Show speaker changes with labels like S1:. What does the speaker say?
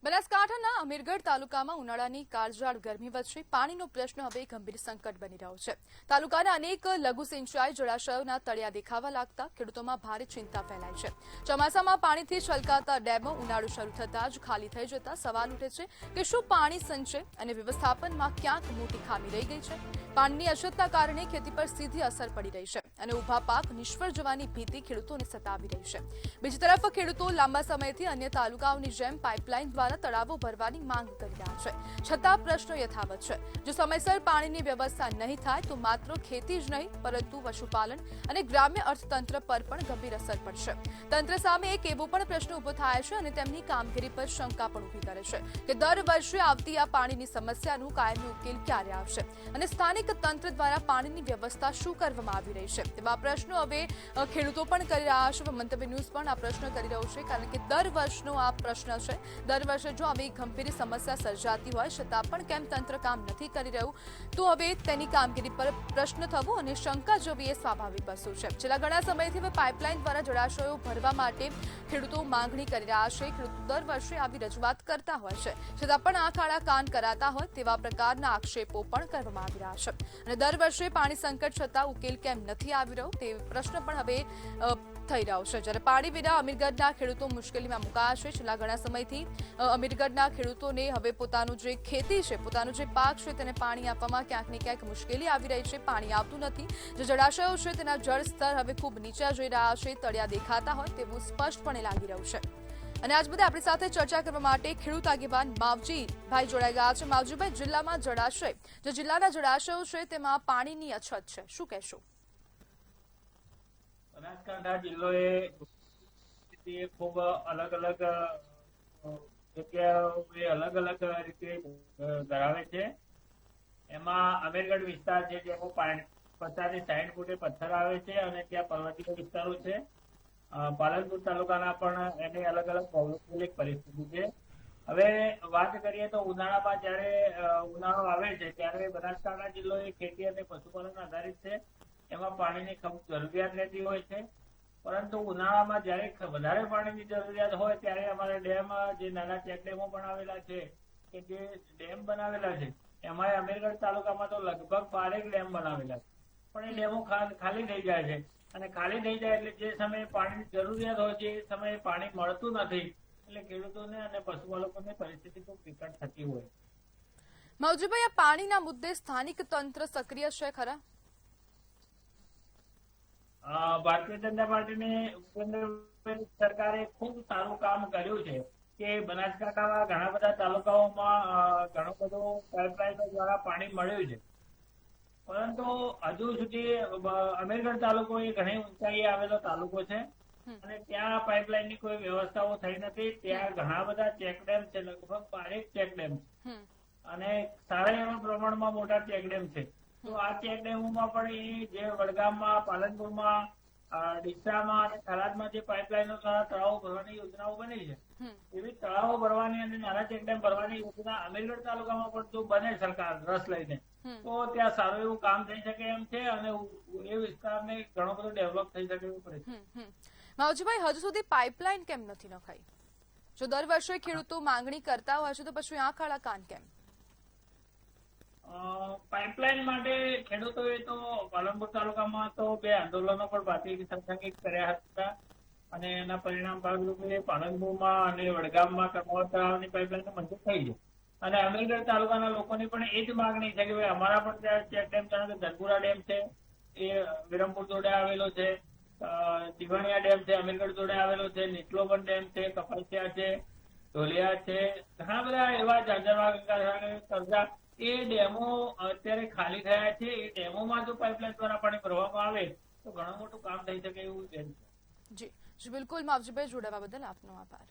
S1: બનાસકાંઠાના અમીરગઢ તાલુકામાં ઉનાળાની કાળઝાળ ગરમી વચ્ચે પાણીનો પ્રશ્ન હવે ગંભીર સંકટ બની રહ્યો છે। તાલુકાના અનેક લઘુ સિંચાઈ જળાશયોના તળિયા દેખાવા લાગતા ખેડૂતોમાં ભારે ચિંતા ફેલાઈ છે। ચોમાસામાં પાણીથી છલકાતા ડેમો ઉનાળો શરૂ થતાં જ ખાલી થઈ જતા સવાલ ઉઠે છે કે શું પાણી સંચય અને વ્યવસ્થાપનમાં ક્યાંક મોટી ખામી રહી ગઈ છે। પાણીની અછતના કારણે ખેતી પર સીધી અસર પડી રહી છે અને ઊભા પાક નિષ્ફળ જવાની ભીતિ ખેડૂતોને સતાવી રહી છે। બીજી તરફ ખેડૂતો લાંબા સમયથી અન્ય તાલુકાઓની જેમ પાઇપલાઇન દ્વારા તળાવો ભરવાની માંગ કરી રહ્યા છે, છતાં પ્રશ્નો યથાવત છે। જો સમયસર પાણીની વ્યવસ્થા નહીં થાય તો માત્ર ખેતી જ નહીં પરંતુ પશુપાલન અને ગ્રામ્ય અર્થતંત્ર પર પણ ગંભીર અસર પડશે। તંત્ર સામે એક એવો પણ પ્રશ્ન ઉભો થાય છે અને તેમની કામગીરી પર શંકા પણ ઉભી કરે છે કે દર વર્ષે આવતી આ પાણીની સમસ્યાનું કાયમી ઉકેલ ક્યારે આવશે અને સ્થાનિક તંત્ર દ્વારા પાણીની વ્યવસ્થા શું કરવામાં આવી રહી છે તેવા પ્રશ્નો હવે ખેડૂતો પણ કરી રહ્યા છે। મંતવ્ય ન્યૂઝ પણ આ પ્રશ્ન કરી રહ્યો છે કારણ કે દર વર્ષનો આ પ્રશ્ન છે। દર વર્ષે જો આવી ગંભીર સમસ્યા સર્જાતી હોય છતાં પણ કેમ તંત્ર કામ નથી કરી રહ્યું તો હવે તેની કામગીરી પર પ્રશ્ન થવો અને શંકા જોવી એ સ્વાભાવિક વસ્તુ છે। છેલ્લા ઘણા સમયથી હવે પાઇપલાઇન દ્વારા જળાશયો ભરવા માટે ખેડૂતો માંગણી કરી રહ્યા છે। ખેડૂતો દર વર્ષે આવી રજૂઆત કરતા હોય છે છતાં પણ આંખ આડા કાન કરાતા હોય તેવા પ્રકારના આક્ષેપો પણ કરવામાં આવી રહ્યા છે અને દર વર્ષે પાણી સંકટ છતાં ઉકેલ કેમ નથી આવી રહ્યો તે પ્રશ્ન પણ હવે થઈ રહ્યો છે। જ્યારે પાણી વિના અમીરગઢના ખેડૂતો મુશ્કેલીમાં મુકાયા છે। છેલ્લા ઘણા સમયથી અમીરગઢના ખેડૂતોને હવે પોતાનું જે ખેતી છે, પોતાનું જે પાક છે તેને પાણી આપવામાં ક્યાંક ને ક્યાંક મુશ્કેલી આવી રહી છે। પાણી આવતું નથી, જે જળાશયો છે તેના જળ સ્તર હવે ખૂબ નીચા જઈ રહ્યા છે, તળિયા દેખાતા હોય તેવું સ્પષ્ટપણે લાગી રહ્યું છે। અને આજ બધે આપણી સાથે ચર્ચા કરવા માટે ખેડૂત આગેવાન માવજીભાઈ જોડાઈ ગયા છે। માવજીભાઈ, જિલ્લામાં જળાશય, જે જિલ્લાના જળાશયો છે તેમાં પાણીની અછત છે, શું કહેશો?
S2: બનાસકાંઠા જિલ્લો એ ખૂબ અલગ અલગ જગ્યાઓ અલગ અલગ રીતે ધરાવે છે। એમાં અમીરગઢ વિસ્તાર છે જેમાં 50 થી 60 ફૂટે પથ્થર આવે છે અને ત્યાં પર્વતીય વિસ્તારો છે। પાલનપુર તાલુકાના પણ એની અલગ અલગ ભૌગોલિક પરિસ્થિતિ છે। હવે વાત કરીએ તો ઉનાળામાં જયારે ઉનાળો આવે છે ત્યારે બનાસકાંઠા જિલ્લો એ ખેતી અને પશુપાલન આધારિત છે। એમાં પાણીની ખૂબ જરૂરિયાત રહેતી હોય છે, પરંતુ ઉનાળામાં જયારે વધારે પાણીની જરૂરિયાત હોય ત્યારે અમારા ડેમ, જે નાના ચેક ડેમો બનાવેલા છે કે જે ડેમ બનાવેલા છે એમાં અમીરગઢ તાલુકામાં તો લગભગ 12 ડેમ બનાવેલા છે, પણ એ ડેમો ખાલી થઈ જાય છે અને ખાલી થઈ જાય એટલે જે સમયે પાણીની જરૂરિયાત હોય છે એ સમયે પાણી મળતું નથી, એટલે ખેડૂતોને અને પશુપાલકોની પરિસ્થિતિ ખૂબ વિકટ થતી હોય।
S1: માવજીભાઈ, આ પાણીના મુદ્દે સ્થાનિક તંત્ર સક્રિય છે ખરા?
S2: ભારતીય જનતા પાર્ટીની કેન્દ્ર સરકારે ખૂબ સારું કામ કર્યું છે કે બનાસકાંઠાના ઘણા બધા તાલુકાઓમાં ઘણું બધું પાઇપલાઇનો દ્વારા પાણી મળ્યું છે, પરંતુ હજુ સુધી અમીરગઢ તાલુકો એ ઘણી ઊંચાઈએ આવેલો તાલુકો છે અને ત્યાં પાઇપલાઇનની કોઈ વ્યવસ્થાઓ થઈ નથી। ત્યાં ઘણા બધા ચેકડેમ છે, લગભગ 12 ચેકડેમ છે અને સારા એવા પ્રમાણમાં મોટા ચેકડેમ છે। તો આ ચેકડેમોમાં પણ એ જે વડગામમાં, પાલનપુરમાં, ડીસામાં અને થરાદમાં જે પાઇપલાઇનો દ્વારા તળાવો ભરવાની યોજનાઓ બની છે, એવી તળાવો ભરવાની અને નાના ચેકડેમ ભરવાની યોજના અમીરગઢ તાલુકામાં પણ જો બને સરકાર રસ લઈને તો ત્યાં સારું એવું કામ થઈ શકે એમ છે અને એ વિસ્તારને ઘણો બધો ડેવલપ થઈ શકે એવું પડે।
S1: માવજીભાઈ, હજુ સુધી પાઇપલાઇન કેમ નથી નખાઈ? જો દર વર્ષે ખેડૂતો માંગણી કરતા હોય છે તો પછી આંખ આડા કાન કેમ?
S2: પાઇપલાઇન માટે ખેડૂતોએ તો પાલનપુર તાલુકામાં તો 2 આંદોલનો પણ ભારતીય સંઘિક કર્યા હતા અને એના પરિણામ ભાગરૂપે પાલનપુરમાં અને વડગામમાં કમાવત તળાવની પાઇપલાઇન મંજૂર થઈ છે અને અમીરગઢ તાલુકાના લોકોની પણ એ જ માંગણી છે કે અમારા પણ ત્યાં ચેક ડેમ, ધનપુરા ડેમ છે એ વિરમપુર જોડે આવેલો છે, દિવાણિયા ડેમ છે અમીરગઢ જોડે આવેલો છે, નીચલોબન ડેમ છે, કપાસિયા છે, ઢોલિયા છે, ઘણા બધા એવા ઝાંઝરવા, કરજા એ ડેમો અત્યારે ખાલી થયા છે। એ ડેમોમાં જો પાઇપલાઇન દ્વારા પાણી ભરવામાં આવે તો ઘણું મોટું કામ થઈ શકે એવું છે।
S1: જી બિલકુલ, માવજીભાઈ, જોડાવા બદલ આપનો આભાર।